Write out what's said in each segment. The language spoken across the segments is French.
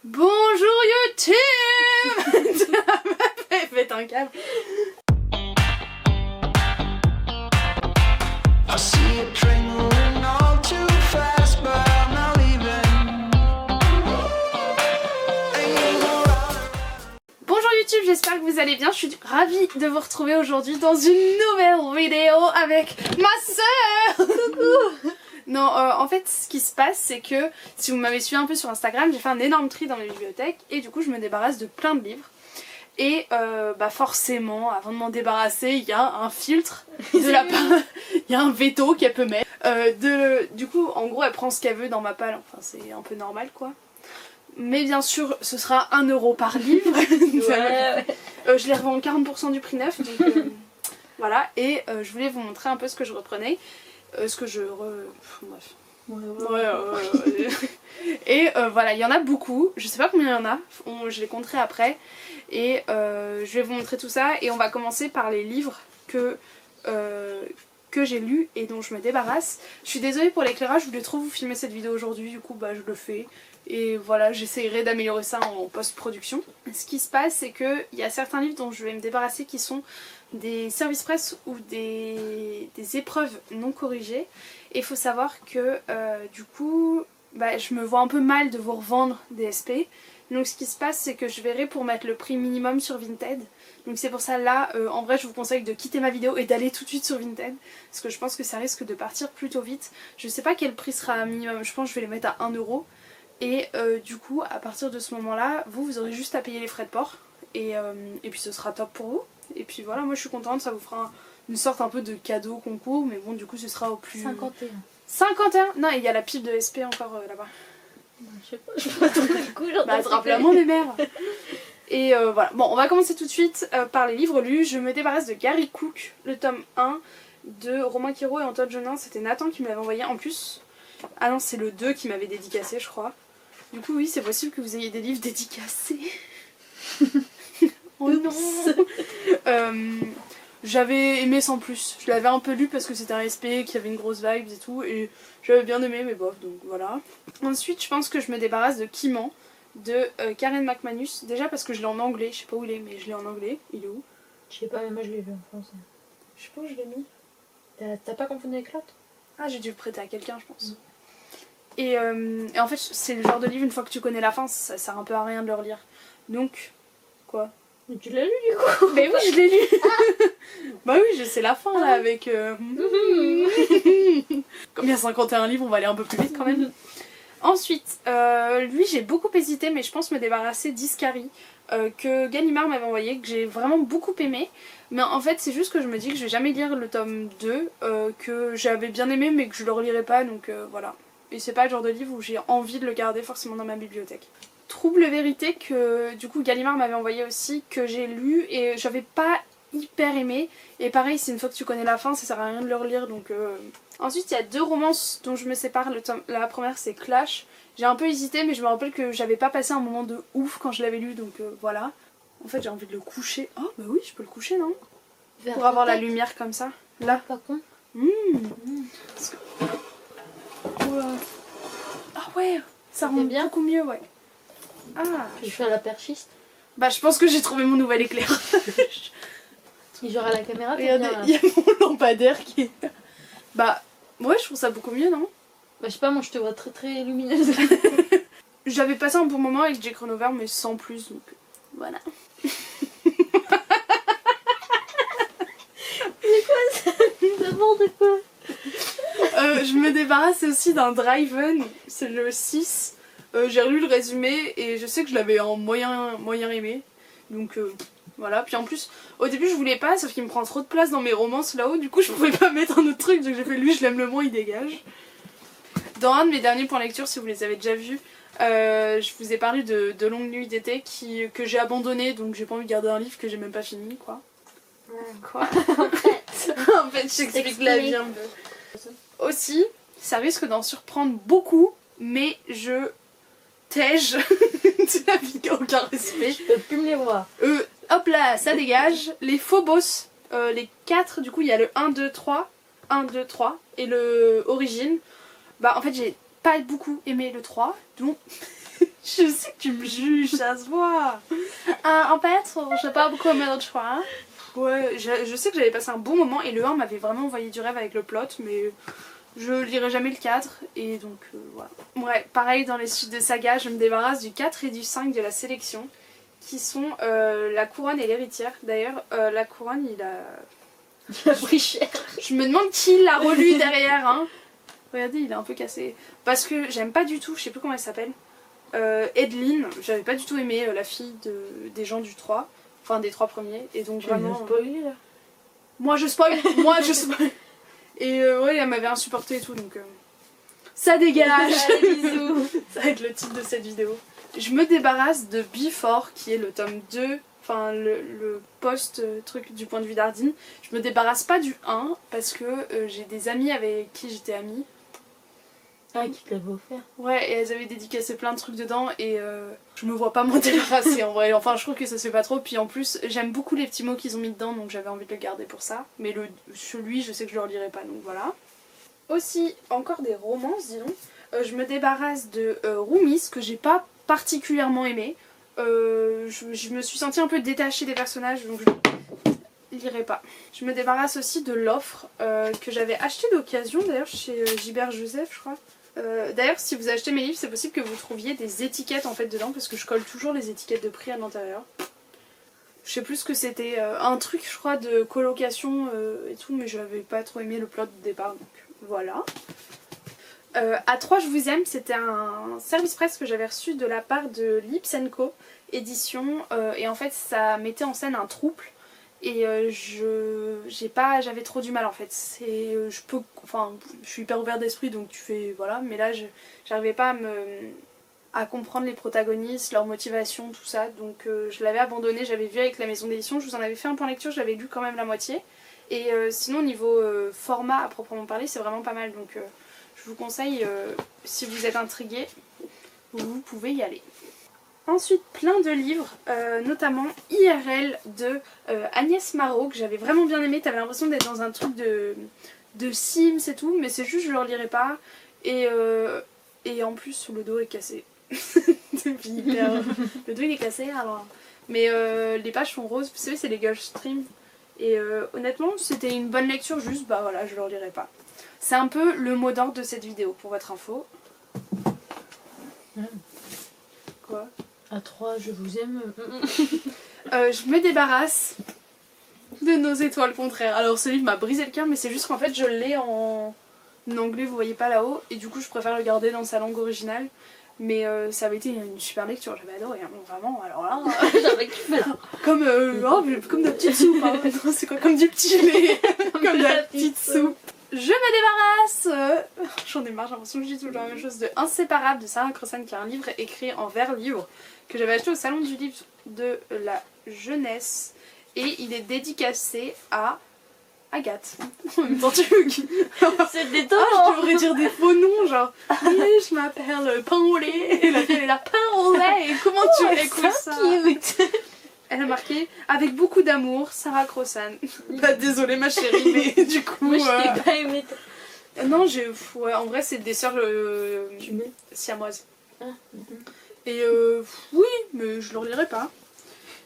Bonjour YouTube. Faites un câble. I see a train moving all too fast, but I'm not leaving. Bonjour YouTube, j'espère que vous allez bien. Je suis ravie de vous retrouver aujourd'hui dans une nouvelle vidéo avec ma soeur. Coucou. Non, en fait, ce qui se passe, c'est que si vous m'avez suivi un peu sur Instagram, j'ai fait un énorme tri dans mes bibliothèques et du coup, je me débarrasse de plein de livres. Et bah forcément, avant de m'en débarrasser, il y a un filtre de la part, il y a un veto qu'elle peut mettre. Du coup, en gros, elle prend ce qu'elle veut dans ma palle. Enfin, c'est un peu normal, quoi. Mais bien sûr, ce sera 1 € par livre. Je les revends 40% du prix neuf, donc voilà. Et je voulais vous montrer un peu ce que je reprenais. Et voilà, il y en a beaucoup, je sais pas combien il y en a, je les compterai après. Et je vais vous montrer tout ça et on va commencer par les livres que j'ai lus et dont je me débarrasse. Je suis désolée pour l'éclairage, je voulais trop vous filmer cette vidéo aujourd'hui, du coup bah je le fais. Et voilà, j'essaierai d'améliorer ça en post-production. Ce qui se passe, c'est qu'il y a certains livres dont je vais me débarrasser qui sont des services presse ou des épreuves non corrigées. Et il faut savoir que du coup, bah, je me vois un peu mal de vous revendre des SP. Donc ce qui se passe, c'est que je verrai pour mettre le prix minimum sur Vinted. Donc c'est pour ça là, en vrai je vous conseille de quitter ma vidéo et d'aller tout de suite sur Vinted. Parce que je pense que ça risque de partir plutôt vite. Je sais pas quel prix sera minimum, je pense que je vais les mettre à 1 €. Et du coup à partir de ce moment là, vous aurez juste à payer les frais de port. Et puis ce sera top pour vous. Et puis voilà, moi je suis contente, ça vous fera une sorte un peu de cadeau concours. Mais bon, du coup ce sera au plus... 51. 51 ? Non, il y a la pile de SP encore là-bas. Je sais pas, je vois ton coup, j'entends. Bah attrape-la-moi mes mères. Et voilà, bon on va commencer tout de suite par les livres lus. Je me débarrasse de Gary Cook, le tome 1 de Romain Quiro et Antoine Jeunin. C'était Nathan qui me l'avait envoyé en plus. Ah non, c'est le 2 qui m'avait dédicacé je crois. Du coup oui, c'est possible que vous ayez des livres dédicacés. Oh non. J'avais aimé sans plus. Je l'avais un peu lu parce que c'était un SP, qu'il y avait une grosse vibe et tout. Et j'avais bien aimé mais bof, donc voilà. Ensuite je pense que je me débarrasse de Kiman de Karen McManus. Déjà parce que je l'ai en anglais, je sais pas où il est mais je l'ai en anglais. Il est où? Je sais pas, mais moi je l'ai vu en français. Je sais pas où je l'ai mis. T'as pas confondu avec l'autre? Ah, j'ai dû le prêter à quelqu'un je pense. Et en fait c'est le genre de livre, une fois que tu connais la fin, ça sert un peu à rien de le relire. Donc, quoi? Mais tu l'as lu du coup? Mais oui, je l'ai lu. Bah oui, je sais la fin là avec... Comme il y a 51 livres, on va aller un peu plus vite quand même. Ensuite, lui j'ai beaucoup hésité, mais je pense me débarrasser d'Iscari, que Gallimard m'avait envoyé, que j'ai vraiment beaucoup aimé. Mais en fait c'est juste que je me dis que je vais jamais lire le tome 2, que j'avais bien aimé mais que je le relirai pas, donc voilà. Et c'est pas le genre de livre où j'ai envie de le garder forcément dans ma bibliothèque. Trouble vérité que du coup Gallimard m'avait envoyé aussi, que j'ai lu et j'avais pas hyper aimé. Et pareil, c'est une fois que tu connais la fin, ça sert à rien de le relire, donc... Ensuite il y a 2 romances dont je me sépare. La première c'est Clash. J'ai un peu hésité mais je me rappelle que j'avais pas passé un moment de ouf quand je l'avais lu, donc voilà. En fait j'ai envie de le coucher. Oh bah oui, je peux le coucher, non? Pour avoir la lumière comme ça. Là. Pas con. Parce que... Ah ouais, ça rend bien beaucoup mieux, ouais. Ah, Je fais à la perchiste. bah je pense que j'ai trouvé mon nouvel éclairage. Et genre à la caméra, Regardez, il y a mon lampadaire qui est... Bah ouais, je trouve ça beaucoup mieux, non? Bah je sais pas, moi je te vois très très lumineuse. J'avais passé un bon moment avec Jake Ronover mais sans plus, donc voilà. C'est quoi ça? N'importe quoi. Je me débarrasse aussi d'un Driven, c'est le 6. J'ai relu le résumé et je sais que je l'avais en moyen aimé. Donc voilà, puis en plus au début je voulais pas, sauf qu'il me prend trop de place dans mes romances là-haut, du coup je pouvais pas mettre un autre truc, donc j'ai fait lui je l'aime le moins, il dégage. Dans un de mes derniers points lecture, si vous les avez déjà vus, je vous ai parlé de Longue Nuit d'été que j'ai abandonné, donc j'ai pas envie de garder un livre que j'ai même pas fini, quoi. Quoi? En fait j'explique la vie un peu. Aussi, ça risque d'en surprendre beaucoup, mais je tège de la vie qui a aucun respect. Je peux plus me les voir. Hop là, ça dégage. Les Phobos, les 4, du coup il y a le 1, 2, 3, 1, 2, 3 et le Origine. Bah en fait j'ai pas beaucoup aimé le 3, donc Je sais que tu me juges, ça se voit. En fait, j'ai pas beaucoup aimé l'autre choix. Ouais, je sais que j'avais passé un bon moment et le 1 m'avait vraiment envoyé du rêve avec le plot, mais je lirai jamais le 4 et donc voilà. Ouais, pareil dans les suites de saga, je me débarrasse du 4 et du 5 de la sélection qui sont la couronne et l'héritière. D'ailleurs, la couronne, il a pris cher. Je me demande qui l'a relu derrière, hein. Regardez, il est un peu cassé. Parce que j'aime pas du tout, je sais plus comment elle s'appelle. Edline, j'avais pas du tout aimé la fille des gens du 3, enfin des 3 premiers, et donc vraiment... spoilé là. Moi je spoil. Et ouais, elle m'avait insupporté et tout, donc... Ça dégage. Allez, bisous. Ça va être le titre de cette vidéo. Je me débarrasse de Before, qui est le tome 2, enfin le post-truc du point de vue d'Ardine. Je me débarrasse pas du 1, parce que j'ai des amis avec qui j'étais amie. Ah, qui te l'avait offert. Ouais, et elles avaient dédicacé plein de trucs dedans et je me vois pas m'en débarrasser en vrai. Enfin, je trouve que ça se fait pas trop. Puis en plus, j'aime beaucoup les petits mots qu'ils ont mis dedans, donc j'avais envie de le garder pour ça. Mais celui, je sais que je le relirai pas, donc voilà. Aussi, encore des romances, dis donc. Je me débarrasse de Roomies, que j'ai pas particulièrement aimé. Je me suis sentie un peu détachée des personnages, donc je lirai pas. Je me débarrasse aussi de l'offre que j'avais acheté d'occasion, d'ailleurs, chez Gilbert Joseph, je crois. D'ailleurs, si vous achetez mes livres, c'est possible que vous trouviez des étiquettes en fait dedans parce que je colle toujours les étiquettes de prix à l'intérieur. Je sais plus ce que c'était, un truc je crois de colocation et tout, mais j'avais pas trop aimé le plot de départ, donc voilà. À 3 je vous aime, c'était un service presse que j'avais reçu de la part de Lips & Co édition et en fait ça mettait en scène un trouble. Et j'avais trop du mal en fait. Je suis hyper ouverte d'esprit donc tu fais voilà, mais là j'arrivais pas à comprendre les protagonistes, leur motivation, tout ça, donc je l'avais abandonné. J'avais vu avec la maison d'édition, je vous en avais fait un point lecture, j'avais lu quand même la moitié. Et sinon au niveau format à proprement parler, c'est vraiment pas mal, donc je vous conseille, si vous êtes intrigué, vous pouvez y aller. Ensuite, plein de livres, notamment IRL de Agnès Marot, que j'avais vraiment bien aimé. T'avais l'impression d'être dans un truc de Sims et tout, mais c'est juste je le relirai pas. Et en plus, le dos est cassé. Le dos il est cassé, alors. Mais les pages sont roses, vous savez, c'est les Gulf Stream. Et honnêtement, c'était une bonne lecture, juste, bah voilà, je le relirai pas. C'est un peu le mot d'ordre de cette vidéo, pour votre info. Quoi ? À 3, je vous aime. Je me débarrasse de Nos étoiles contraires. Alors ce livre m'a brisé le cœur, mais c'est juste qu'en fait je l'ai en anglais, vous voyez pas là-haut, et du coup je préfère le garder dans sa langue originale. Mais ça avait été une super lecture, j'avais adoré, hein, vraiment, alors là... J'avais kiffé là. Comme de la petite soupe, hein. Non, c'est quoi, comme du petit lait, comme de la petite soupe. Je me débarrasse j'en ai marre, j'ai l'impression que je dis toujours la même chose, de Inséparable de Sarah Crossan, qui est un livre écrit en vers-livre que j'avais acheté au salon du livre de la jeunesse, et il est dédicacé à Agathe. En même temps, C'est détonnant. je devrais dire des faux noms, genre oui, je m'appelle pain au lait, et la fille elle est là, pain au lait, et comment tu écoutes ça? Cute. Elle a marqué avec beaucoup d'amour, Sarah Crossan. Bah désolée ma chérie, mais du coup... Moi je t'ai pas aimé. Non, ouais, en vrai c'est des sœurs siamoises. Ah. Et oui, mais je le relirai pas.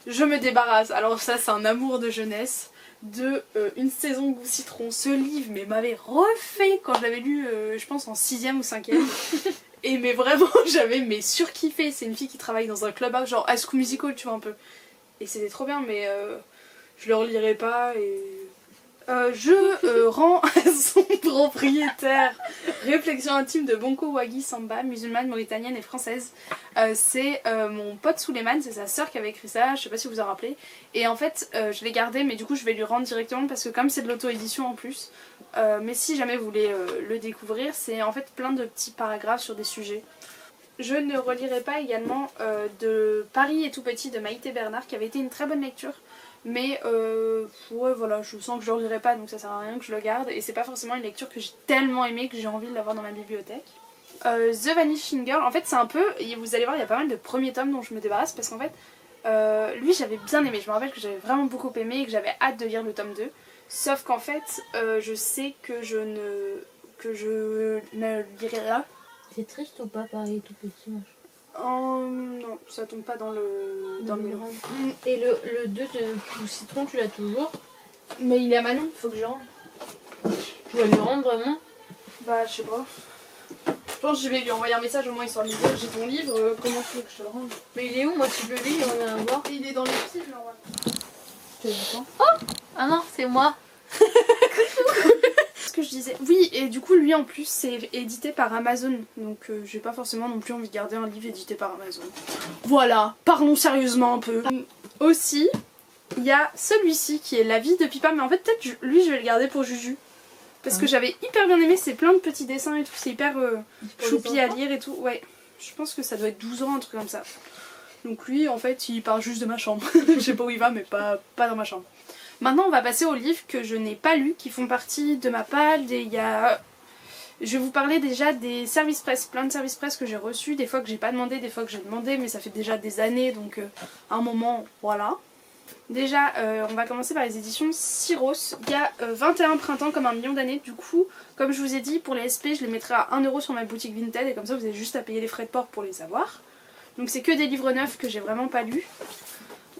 Je me débarrasse, alors ça c'est un amour de jeunesse, de Une saison goût citron. Ce livre mais m'avait refait quand je l'avais lu, je pense en 6ème ou 5ème. Et mais vraiment j'avais surkiffé. C'est une fille qui travaille dans un clubhouse genre High School Musical, tu vois un peu. Et c'était trop bien, mais je le relirai pas. Et je rends à son propriétaire Réflexion intime de Bonko Wagi Samba, musulmane, mauritanienne et française. C'est mon pote Souleymane, c'est sa sœur qui avait écrit ça, je sais pas si vous vous en rappelez. Et en fait, je l'ai gardé, mais du coup je vais lui rendre directement parce que comme c'est de l'auto-édition en plus, mais si jamais vous voulez le découvrir, c'est en fait plein de petits paragraphes sur des sujets. Je ne relirai pas également de Paris est tout petit de Maïté Bernard, qui avait été une très bonne lecture. Mais ouais voilà, je sens que je le relirai pas, donc ça sert à rien que je le garde. Et c'est pas forcément une lecture que j'ai tellement aimée que j'ai envie de l'avoir dans ma bibliothèque. The Vanishing Girl, en fait c'est un peu, vous allez voir, il y a pas mal de premiers tomes dont je me débarrasse parce qu'en fait lui j'avais bien aimé. Je me rappelle que j'avais vraiment beaucoup aimé et que j'avais hâte de lire le tome 2. Sauf qu'en fait je sais que je ne lirai là. C'est triste ou pas, pareil, tout petit machin? Non, ça tombe pas dans le mur. Et le 2 de citron, tu l'as toujours? Mais il est à Manon, faut que je rende. Tu vas lui rendre vraiment? Bah, je sais pas. Je pense que je vais lui envoyer un message, au moins il sort lui dire j'ai ton livre, comment tu veux que je te le rende? Mais il est où? Moi, si je le lis, j'aimerais bien voir. Il est dans les pieds, normalement. Ah non, c'est moi. Ce que je disais. Oui, et du coup, lui en plus, c'est édité par Amazon. Donc, j'ai pas forcément non plus envie de garder un livre édité par Amazon. Voilà, parlons sérieusement un peu. Aussi, il y a celui-ci qui est La vie de Pipa, mais en fait, peut-être lui, je vais le garder pour Juju. Parce que j'avais hyper bien aimé, c'est plein de petits dessins et tout, c'est hyper choupi à lire et tout. Ouais, je pense que ça doit être 12 ans, un truc comme ça. Donc lui, en fait, il part juste de ma chambre. Je sais pas où il va, mais pas dans ma chambre. Maintenant, on va passer aux livres que je n'ai pas lus, qui font partie de ma palle. Je vais vous parler déjà des services presse, plein de services presse que j'ai reçus, des fois que j'ai pas demandé, des fois que j'ai demandé, mais ça fait déjà des années, donc à un moment, voilà. Déjà, on va commencer par les éditions Syros. Il y a 21 printemps comme un million d'années. Du coup, comme je vous ai dit, pour les SP, je les mettrai à 1 € sur ma boutique Vinted, et comme ça, vous avez juste à payer les frais de port pour les avoir. Donc c'est que des livres neufs que j'ai vraiment pas lus.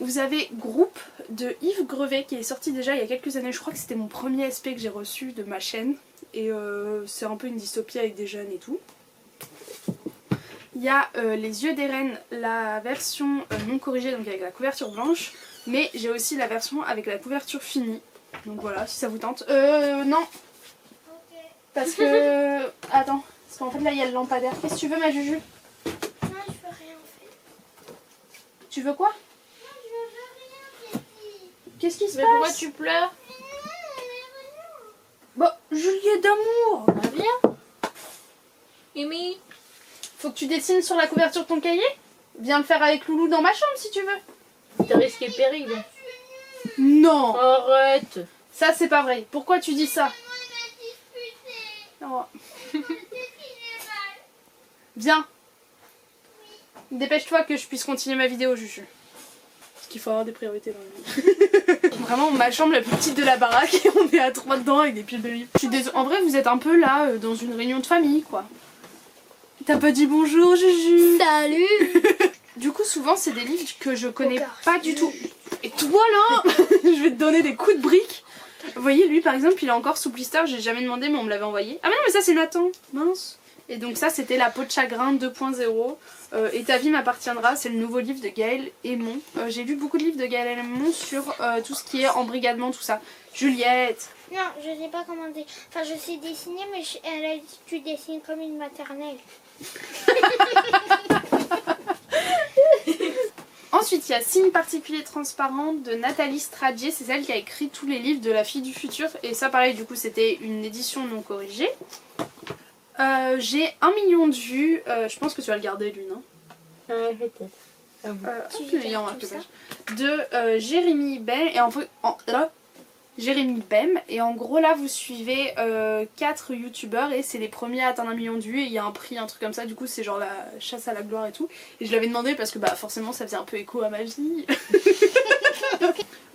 Vous avez Groupe de Yves Grevet qui est sorti déjà il y a quelques années. Je crois que c'était mon premier SP que j'ai reçu de ma chaîne. Et c'est un peu une dystopie avec des jeunes et tout. Il y a Les Yeux des Reines, la version non corrigée, donc avec la couverture blanche. Mais j'ai aussi la version avec la couverture finie. Donc voilà, si ça vous tente. Non. Parce que... Attends, parce qu'en fait là il y a le lampadaire. Qu'est-ce que tu veux, ma Juju? Non, je veux rien en fait. Tu veux quoi? Non, je veux rien, Jessie. Qu'est-ce qui se Mais passe? pourquoi tu pleures? Bah, Juliette d'amour! Ah, viens. Mimi. Faut que tu dessines sur la couverture de ton cahier? Viens le faire avec Loulou dans ma chambre si tu veux. T'as risqué le péril. Non! Arrête. Ça c'est pas vrai. Pourquoi tu dis ça? Oh. Viens. Dépêche-toi que je puisse continuer ma vidéo, Juju. Parce qu'il faut avoir des priorités dans la vie. Vraiment ma chambre la plus petite de la baraque et on est à 3 dedans avec des piles de livres. En vrai vous êtes un peu là dans une réunion de famille quoi. T'as pas dit bonjour Juju? Salut. Du coup souvent c'est des livres que je connais pas du tout. Et toi là je vais te donner des coups de briques. Vous voyez lui par exemple il est encore sous blister, j'ai jamais demandé mais on me l'avait envoyé. Ah mais non mais ça c'est Nathan, mince. Et donc ça c'était La peau de chagrin 2.0 et Ta vie m'appartiendra, c'est le nouveau livre de Gaëlle Aymon. J'ai lu beaucoup de livres de Gaëlle Aymon sur tout ce qui est embrigadement, tout ça. Juliette. Non, je sais pas comment dire. Enfin, je sais dessiner, mais elle a dit que tu dessines comme une maternelle. Ensuite, il y a Signe particulier transparent de Nathalie Stradier. C'est celle qui a écrit tous les livres de La fille du futur. Et ça, pareil, du coup, c'était une édition non corrigée. J'ai 1 million de vues. Je pense que tu vas le garder, lui, non? Peut-être. De Jérémy Bem. Et Jérémy Bem. Et en gros, là, vous suivez 4 youtubeurs et c'est les premiers à atteindre 1 million de vues. Et il y a un prix, un truc comme ça. Du coup, c'est genre la chasse à la gloire et tout. Et je l'avais demandé parce que bah forcément, ça faisait un peu écho à ma vie.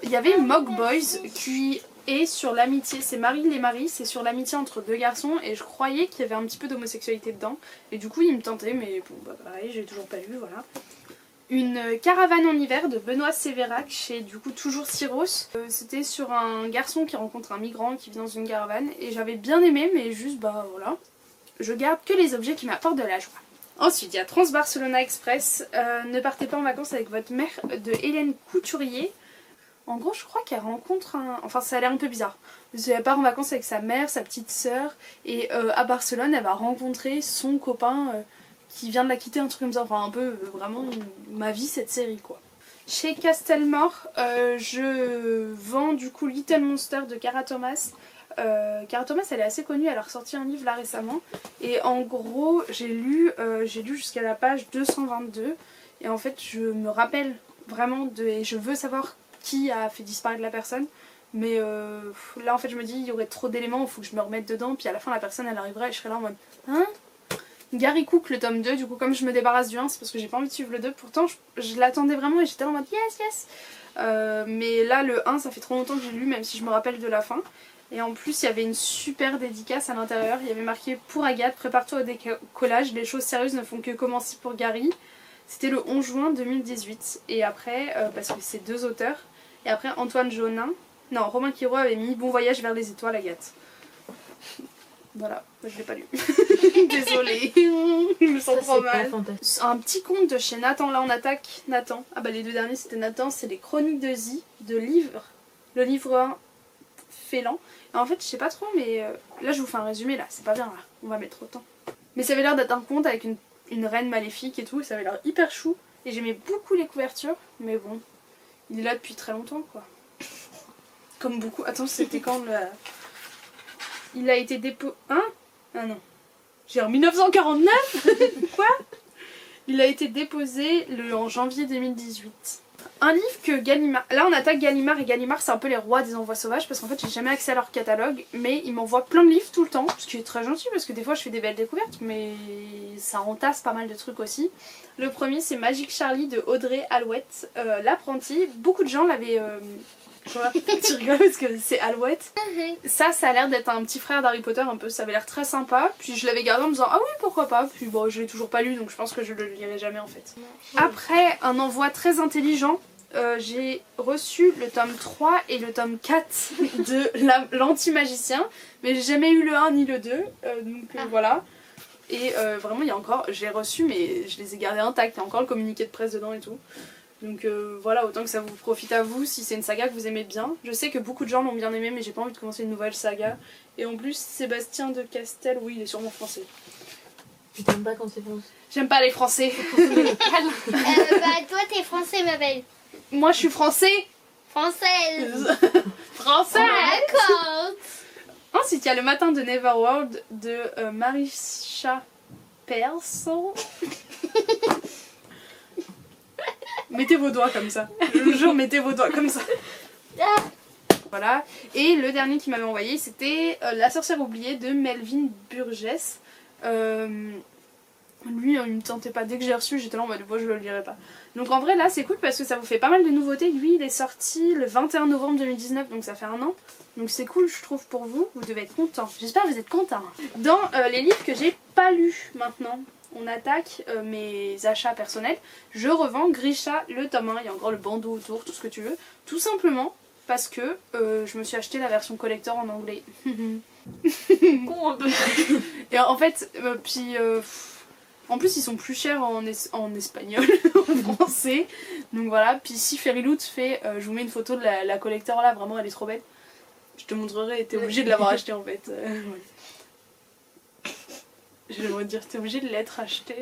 Il y avait Mog Boys qui est sur l'amitié. C'est Marie les Maris. C'est sur l'amitié entre 2 garçons. Et je croyais qu'il y avait un petit peu d'homosexualité dedans. Et du coup, il me tentait. Mais bon, bah pareil, j'ai toujours pas lu, voilà. Une caravane en hiver de Benoît Sévérac chez du coup toujours Syros. C'était sur un garçon qui rencontre un migrant qui vit dans une caravane et j'avais bien aimé mais juste bah voilà. Je garde que les objets qui m'apportent de la joie. Ensuite il y a Trans-Barcelona Express, ne partez pas en vacances avec votre mère de Hélène Couturier. En gros je crois qu'elle rencontre un... Enfin ça a l'air un peu bizarre. Elle part en vacances avec sa mère, sa petite sœur et à Barcelone elle va rencontrer son copain... qui vient de la quitter, un truc comme ça, enfin un peu vraiment ma vie cette série quoi. Chez Castelmore, je vends du coup Little Monster de Cara Thomas. Cara Thomas elle est assez connue, elle a ressorti un livre là récemment et en gros j'ai lu jusqu'à la page 222 et en fait je me rappelle vraiment et je veux savoir qui a fait disparaître la personne. Mais là en fait je me dis il y aurait trop d'éléments, il faut que je me remette dedans puis à la fin la personne elle arriverait et je serais là en mode hein. Gary Cook le tome 2, du coup comme je me débarrasse du 1 c'est parce que j'ai pas envie de suivre le 2, pourtant je l'attendais vraiment et j'étais en mode yes yes. Mais là le 1 ça fait trop longtemps que j'ai lu même si je me rappelle de la fin. Et en plus il y avait une super dédicace à l'intérieur, il y avait marqué pour Agathe, prépare-toi au décollage, les choses sérieuses ne font que commencer pour Gary. C'était le 11 juin 2018. Et après, parce que c'est 2 auteurs, et après Antoine Jaunin, non, Romain Quiro avait mis Bon voyage vers les étoiles, Agathe. Voilà, je l'ai pas lu. Désolée, je me sens trop mal. Un petit conte de chez Nathan, là on attaque Nathan. Ah bah les 2 derniers c'était Nathan, c'est les Chroniques de Zi, de livre. Le livre 1, Félan. Et en fait je sais pas trop mais là je vous fais un résumé là, c'est pas bien là, on va mettre autant. Mais ça avait l'air d'être un conte avec une reine maléfique et tout, et ça avait l'air hyper chou. Et j'aimais beaucoup les couvertures, mais bon, il est là depuis très longtemps quoi. Comme beaucoup. Attends, c'était quand le... Il a été déposé... Hein? Ah non. J'ai en 1949. Quoi? Il a été déposé en janvier 2018. Un livre que Gallimard... Là on attaque Gallimard, et Gallimard c'est un peu les rois des envois sauvages, parce qu'en fait j'ai jamais accès à leur catalogue, mais ils m'envoient plein de livres tout le temps, ce qui est très gentil parce que des fois je fais des belles découvertes, mais ça entasse pas mal de trucs aussi. Le premier c'est Magic Charlie de Audrey Alouette, l'apprenti. Beaucoup de gens l'avaient... Tu rigoles parce que c'est Alouette. Ça a l'air d'être un petit frère d'Harry Potter un peu, ça avait l'air très sympa. Puis je l'avais gardé en me disant ah oui pourquoi pas. Puis bon je l'ai toujours pas lu donc je pense que je le lirai jamais en fait. Après un envoi très intelligent, j'ai reçu le tome 3 et le tome 4 de l'anti-magicien. Mais j'ai jamais eu le 1 ni le 2 voilà. Et vraiment il y a encore, j'ai reçu mais je les ai gardés intacts, il y a encore le communiqué de presse dedans et tout. Donc voilà, autant que ça vous profite à vous si c'est une saga que vous aimez bien. Je sais que beaucoup de gens l'ont bien aimé mais j'ai pas envie de commencer une nouvelle saga. Et en plus Sébastien de Castel, oui il est sûrement français. Tu t'aimes pas quand c'est français? J'aime pas les français. Bah toi t'es français ma belle. Moi je suis français. Française. Français. D'accord. Ensuite il y a Le matin de Neverworld de Marisha Perso. Mettez vos doigts comme ça. Je vous jure, mettez vos doigts comme ça. Voilà. Et le dernier qu'il m'avait envoyé, c'était La sorcière oubliée de Melvin Burgess. Lui, il me tentait pas. Dès que j'ai reçu, j'étais là en mode bon, je le lirai pas. Donc en vrai, là, c'est cool parce que ça vous fait pas mal de nouveautés. Lui, il est sorti le 21 novembre 2019, donc ça fait 1 an. Donc c'est cool, je trouve, pour vous. Vous devez être contents. J'espère que vous êtes contents. Dans les livres que j'ai pas lus maintenant, on attaque mes achats personnels. Je revends Grisha le tome 1, il y a encore le bandeau autour, tout ce que tu veux. Tout simplement parce que je me suis acheté la version collector en anglais. Con un peu. Et en fait, en plus ils sont plus chers en espagnol, en français. Donc voilà, puis si Fairyloot fait, je vous mets une photo de la collector là, vraiment elle est trop belle. Je te montrerai, t'es obligé de l'avoir acheté en fait. Ouais. J'aimerais dire, t'es obligé de l'être acheté.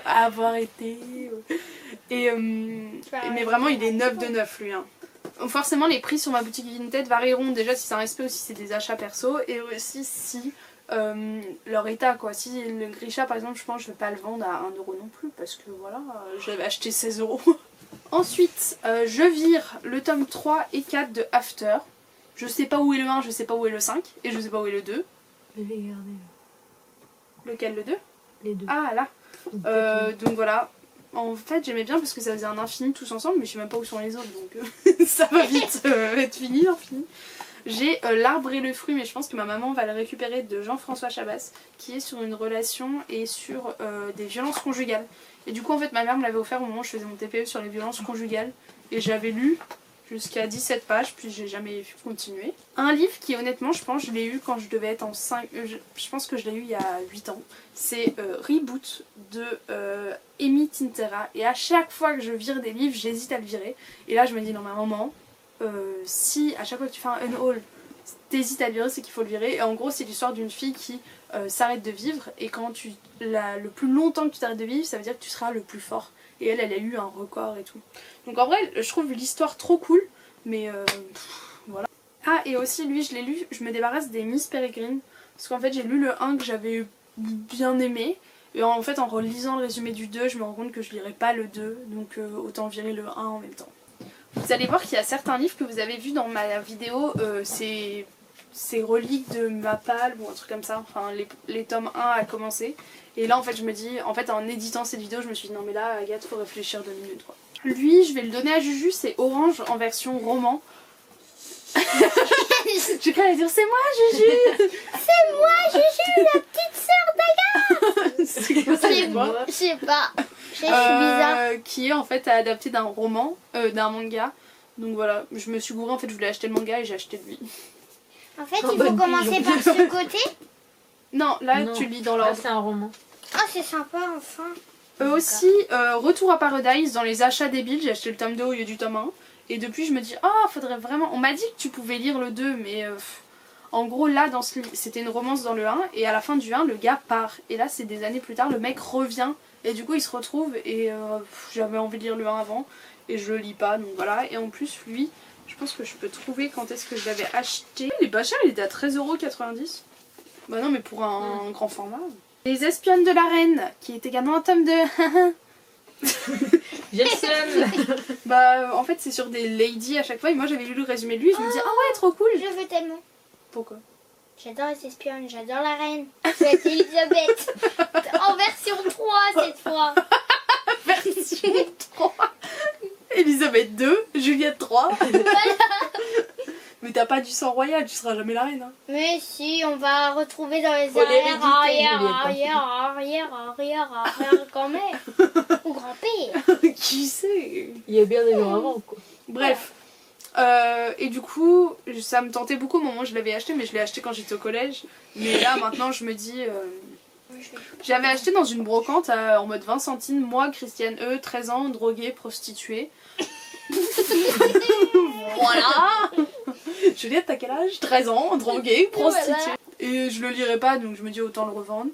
Avoir été. Mais vraiment, il est 9 de 9 lui. Hein. Forcément, les prix sur ma boutique Vinted varieront déjà si c'est un respect ou si c'est des achats perso. Et aussi si leur état quoi. Si le Grisha par exemple, je pense que je vais pas le vendre à 1 euro non plus. Parce que voilà, je l'avais acheté 16 euros. Ensuite, je vire le tome 3 et 4 de After. Je sais pas où est le 1, je sais pas où est le 5. Et je sais pas où est le 2. Je vais garder. Lequel, le 2? Les 2. Ah là. Donc voilà. En fait j'aimais bien parce que ça faisait un infini tous ensemble, mais je sais même pas où sont les autres, donc ça va vite être fini l'infini. J'ai L'arbre et le fruit, mais je pense que ma maman va le récupérer, de Jean-François Chabas, qui est sur une relation et sur des violences conjugales. Et du coup en fait ma mère me l'avait offert au moment où je faisais mon TPE sur les violences conjugales, et j'avais lu jusqu'à 17 pages, puis j'ai jamais pu continuer. Un livre qui honnêtement je pense je l'ai eu quand je devais être en 5... je pense que je l'ai eu il y a 8 ans. C'est Reboot de Amy Tintera. Et à chaque fois que je vire des livres, j'hésite à le virer. Et là je me dis non mais maman, si à chaque fois que tu fais un unhaul, t'hésites à le virer, c'est qu'il faut le virer. Et en gros c'est l'histoire d'une fille qui s'arrête de vivre. Et quand le plus longtemps que tu t'arrêtes de vivre, ça veut dire que tu seras le plus fort. Et elle a eu un record et tout. Donc en vrai, je trouve l'histoire trop cool, mais voilà. Ah, et aussi lui, je l'ai lu, je me débarrasse des Miss Peregrine, parce qu'en fait j'ai lu le 1 que j'avais bien aimé, et en fait en relisant le résumé du 2, je me rends compte que je lirai pas le 2, donc autant virer le 1 en même temps. Vous allez voir qu'il y a certains livres que vous avez vus dans ma vidéo, c'est reliques de Mapal ou un truc comme ça, enfin les tomes 1 à commencer. Et là en fait je me dis, en fait en éditant cette vidéo je me suis dit non mais là Agathe faut réfléchir 2 minutes quoi. Lui je vais le donner à Juju, c'est Orange en version roman. J'ai cru aller dire c'est moi Juju. C'est moi Juju, la petite sœur d'Agathe. C'est quoi ça, C'est moi je sais pas. Je suis bizarre. Qui est en fait adapté d'un roman, d'un manga. Donc voilà, je me suis gourée, en fait je voulais acheter le manga et j'ai acheté lui. En fait, Oh, il faut bonne commencer par ce côté. Non, là Non. tu lis dans Là, l'ordre. c'est un roman. Ah, c'est sympa, enfin. Aussi, Retour à Paradise, dans les achats débiles, j'ai acheté le tome 2 au lieu du tome 1. Et depuis je me dis, faudrait vraiment... On m'a dit que tu pouvais lire le 2, mais en gros là, dans ce livre, c'était une romance dans le 1, et à la fin du 1, le gars part. Et là, c'est des années plus tard, le mec revient, et du coup il se retrouve, et j'avais envie de lire le 1 avant, et je le lis pas, donc voilà. Et en plus, lui, je pense que je peux trouver quand est-ce que je l'avais acheté. Il est pas cher, il était à 13,90 €. Bah non, mais pour un grand format. Les espionnes de la reine, qui est également un tome 2. Jason. Bah en fait c'est sur des ladies à chaque fois et moi j'avais lu le résumé de lui et je me disais ah ouais trop cool. Je veux tellement. Pourquoi? J'adore les espionnes, j'adore la reine. Je vais être Elisabeth. En version 3 cette fois. Version 3. Elisabeth 2, Juliette 3. Mais t'as pas du sang royal, tu seras jamais la reine. Hein. Mais si, on va retrouver dans les Faut l'hérédité, arrière grand-mère. Ou grand-père. Qui sait? Il y a bien des gens avant, quoi. Bref. Et du coup, ça me tentait beaucoup au moment où je l'avais acheté, mais je l'ai acheté quand j'étais au collège. Mais là, maintenant, je me dis... J'avais acheté dans une brocante en mode 20 centimes, moi, Christiane E, 13 ans, droguée, prostituée. Voilà. Juliette, t'as quel âge? 13 ans, droguée, prostituée. Voilà. Et je le lirai pas, donc je me dis autant le revendre.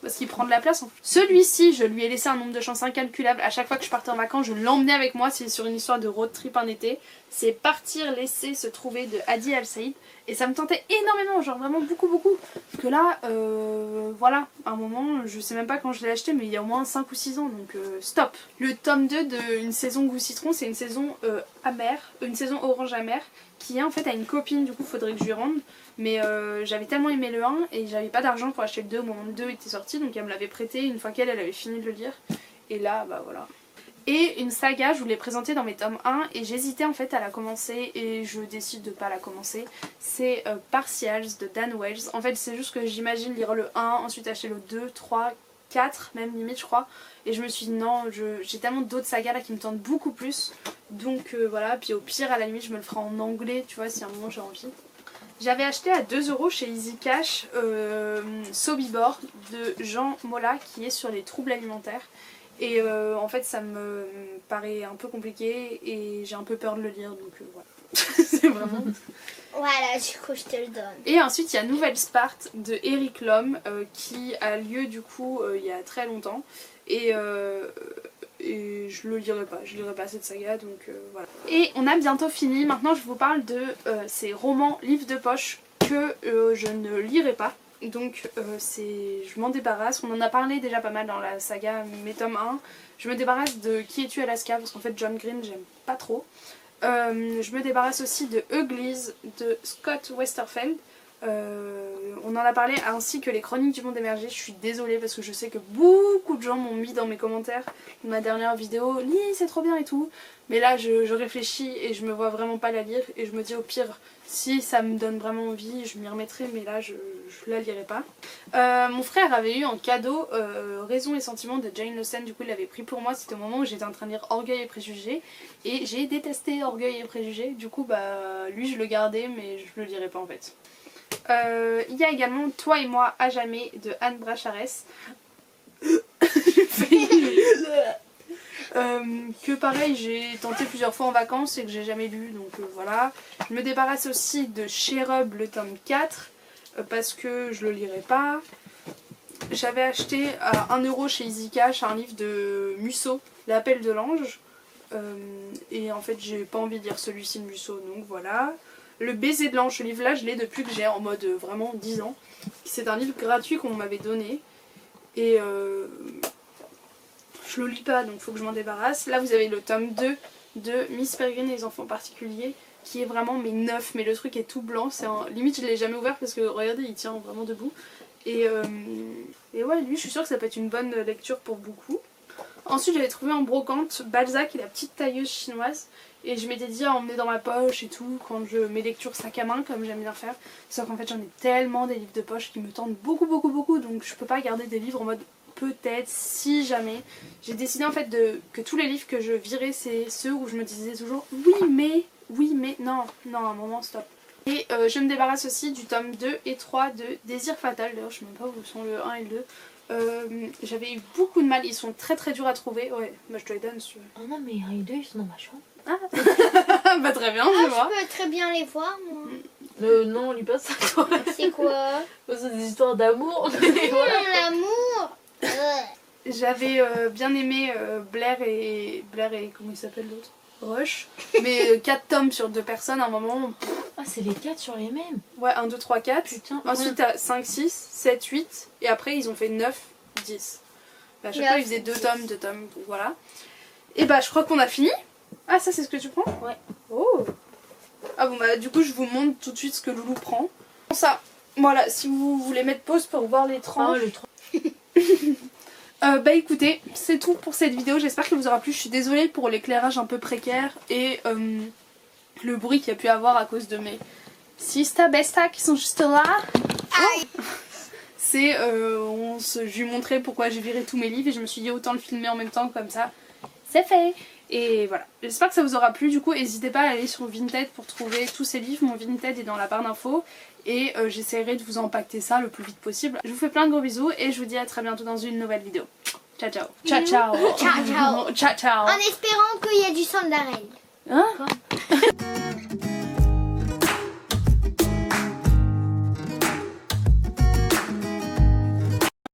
Parce qu'il prend de la place en fait. Celui-ci, je lui ai laissé un nombre de chances incalculable. À chaque fois que je partais en vacances, je l'emmenais avec moi. C'est sur une histoire de road trip un été. C'est Partir, laisser, se trouver de Hadi Al-Saïd. Et ça me tentait énormément, genre vraiment beaucoup. Parce que là, voilà, à un moment, je sais même pas quand je l'ai acheté, mais il y a au moins 5 ou 6 ans, donc stop. Le tome 2 de Une saison goût citron, c'est une saison amère, une saison orange amère, qui est en fait à une copine, du coup faudrait que je lui rende. Mais j'avais tellement aimé le 1 et j'avais pas d'argent pour acheter le 2 au moment où le 2 était sorti, donc elle me l'avait prêté une fois qu'elle avait fini de le lire. Et là, bah voilà. Et une saga, je vous l'ai présentée dans mes tomes 1 et j'hésitais en fait à la commencer et je décide de pas la commencer. C'est Partials de Dan Wells. En fait c'est juste que j'imagine lire le 1, ensuite acheter le 2, 3, 4 même limite je crois. Et je me suis dit non, j'ai tellement d'autres sagas là qui me tentent beaucoup plus. Donc voilà, puis au pire à la limite je me le ferai en anglais tu vois si à un moment j'ai envie. J'avais acheté à 2 € chez Easy Cash Sobibor de Jean Mola qui est sur les troubles alimentaires. Et en fait ça me paraît un peu compliqué et j'ai un peu peur de le lire donc voilà. C'est vraiment... Voilà, du coup je te le donne. Et ensuite il y a Nouvelle Sparte de Eric Lhomme qui a lieu du coup il y a très longtemps. Et je le lirai pas cette saga donc voilà. Et on a bientôt fini, maintenant je vous parle de ces romans livres de poche que je ne lirai pas. Donc je m'en débarrasse, on en a parlé déjà pas mal dans la saga mes tomes 1. Je me débarrasse de Qui es-tu Alaska parce qu'en fait John Green j'aime pas trop. Je me débarrasse aussi de Uglies de Scott Westerfeld. On en a parlé ainsi que les Chroniques du Monde émergé. Je suis désolée parce que je sais que beaucoup de gens m'ont mis dans mes commentaires de ma dernière vidéo lis c'est trop bien et tout, mais là je réfléchis et je me vois vraiment pas la lire et je me dis au pire si ça me donne vraiment envie je m'y remettrai, mais là je la lirai pas. Mon frère avait eu en cadeau Raison et Sentiments de Jane Austen, du coup il l'avait pris pour moi, c'était au moment où j'étais en train de lire Orgueil et Préjugés et j'ai détesté Orgueil et Préjugés, du coup bah lui je le gardais mais je le lirai pas en fait. Il y a également Toi et moi à jamais de Anne Brachares. Que pareil j'ai tenté plusieurs fois en vacances et que j'ai jamais lu donc voilà. Je me débarrasse aussi de Cherub le tome 4 parce que je le lirai pas. J'avais acheté à 1 € chez Easy Cash un livre de Musso, L'appel de l'ange, et en fait j'ai pas envie de lire celui-ci de Musso donc voilà. Le baiser de l'ange, ce livre là je l'ai depuis que j'ai en mode vraiment 10 ans. C'est un livre gratuit qu'on m'avait donné et je le lis pas donc faut que je m'en débarrasse. Là vous avez le tome 2 de Miss Peregrine et les enfants particuliers qui est vraiment mais neuf, mais le truc est tout blanc, limite je l'ai jamais ouvert parce que regardez il tient vraiment debout. Et ouais lui je suis sûre que ça peut être une bonne lecture pour beaucoup. Ensuite j'avais trouvé en brocante Balzac et la petite tailleuse chinoise. Et je m'étais dit à emmener dans ma poche et tout quand mes lectures sac à main comme j'aime bien faire. Sauf qu'en fait j'en ai tellement des livres de poche qui me tentent beaucoup donc je peux pas garder des livres en mode peut-être, si jamais. J'ai décidé en fait que tous les livres que je virais, c'est ceux où je me disais toujours oui mais, non, à un moment stop. Et je me débarrasse aussi du tome 2 et 3 de Désir Fatal, d'ailleurs je ne sais même pas où sont le 1 et le 2. J'avais eu beaucoup de mal, ils sont très très durs à trouver. Ouais, bah je te les donne si tu veux. Oh non, mais les deux ils sont dans ma chambre. Ah bah très bien, je vois. Je peux très bien les voir, moi. Non, on lit pas ça, toi. C'est quoi? C'est des histoires d'amour. Mais voilà. L'amour. J'avais bien aimé Blair et comment il s'appelle l'autre, Rush. Mais 4 tomes sur 2 personnes à un moment. Ah, c'est les 4 sur les mêmes. Ouais, 1, 2, 3, 4. Putain. Ensuite t'as 5, 6, 7, 8. Et après ils ont fait 9, 10. À chaque fois ils faisaient 2 tomes, 2 tomes. Donc voilà. Et bah je crois qu'on a fini. Ah ça c'est ce que tu prends? Ouais. Oh. Ah bon bah du coup je vous montre tout de suite ce que Loulou prend. Ça, voilà, si vous voulez mettre pause pour voir les tranches. Ah, le 3. Bah écoutez, c'est tout pour cette vidéo, j'espère qu'elle vous aura plu. Je suis désolée pour l'éclairage un peu précaire et le bruit qu'il y a pu avoir à cause de mes Sista Besta qui sont juste là. Oh. C'est, je lui montrais pourquoi j'ai viré tous mes livres et je me suis dit autant le filmer en même temps, comme ça c'est fait. Et voilà, j'espère que ça vous aura plu. Du coup n'hésitez pas à aller sur Vinted pour trouver tous ces livres. Mon Vinted est dans la barre d'infos. Et j'essaierai de vous empaqueter ça le plus vite possible. Je vous fais plein de gros bisous et je vous dis à très bientôt dans une nouvelle vidéo. Ciao ciao. Ciao ciao. Ciao ciao. Ciao ciao. En espérant qu'il y a du sang d'arène. Hein?